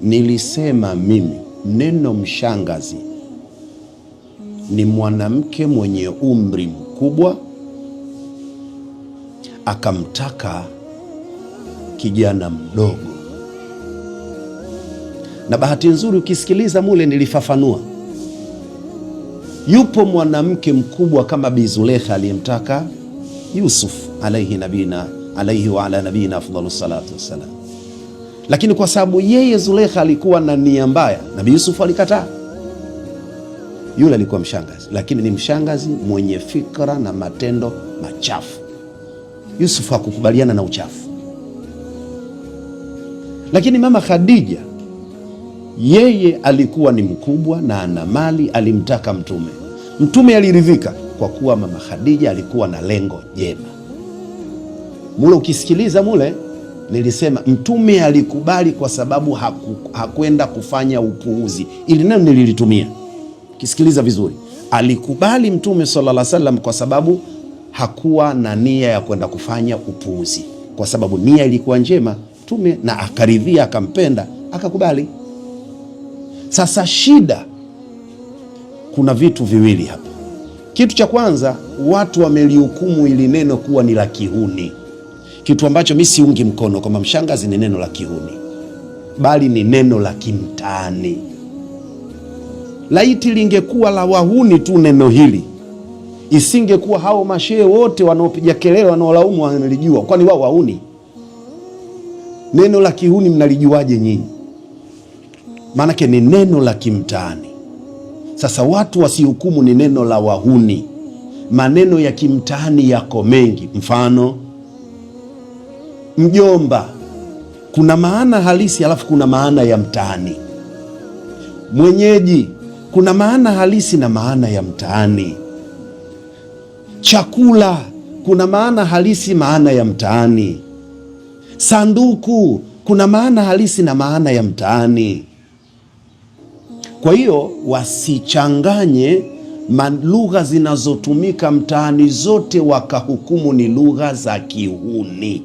Nilisema mimi neno mshangazi ni mwanamke mwenye umri mkubwa akamtaka kijana mdogo. Na bahati nzuri ukisikiliza mule nilifafanua. Yupo mwanamke mkubwa kama Bi Zulekha aliyemtaka Yusuf alaihi wa ala nabina afdhalus salatu wassalam. Lakini kwa sababu yeye Zulekha alikuwa na nia mbaya, Nabii Yusuf alikataa. Yule alikuwa mshangazi, lakini ni mshangazi mwenye fikra na matendo machafu. Yusuf hakukubaliana na uchafu. Lakini mama Khadija, yeye alikuwa ni mkubwa na ana mali, alimtaka Mtume. Mtume aliridhika kwa kuwa mama Khadija alikuwa na lengo jema. Mule ukisikiliza mule nilisema Mtume alikubali kwa sababu hakwenda kufanya upuuzi. Ili neno nililitumia. Kisikiliza vizuri. Alikubali Mtume sallallahu alaihi wasallam kwa sababu hakuwa na nia ya kwenda kufanya upuuzi. Kwa sababu nia ilikuwa njema, Mtume na akaridhia, akampenda, akakubali. Sasa shida, kuna vitu viwili hapa. Kitu cha kwanza, watu wamelihukumu ili neno kuwa ni la kihuni. Kitu ambacho mimi siungi mkono, kwamba mshangazi ni neno la kihuni, bali ni neno la kimtaani. Laiti lingekuwa la wahuni tu neno hili, isingekuwa hao mashehe wote wanaopiga kelele wanaolaumu wanalijua. Kwani wao wahuni? Neno la kihuni mnalijuaje nyinyi? Maanake ni neno la kimtaani. Sasa watu wasihukumu ni neno la wahuni. Maneno ya kimtaani yako mengi. Mfano, mjomba, kuna maana halisi alafu kuna maana ya mtaani. Mwenyeji, kuna maana halisi na maana ya mtaani. Chakula, kuna maana halisi, maana ya mtaani. Sanduku, kuna maana halisi na maana ya mtaani. Kwa hiyo wasichanganye lugha zinazotumika mtaani zote wakahukumu ni lugha za kihuni.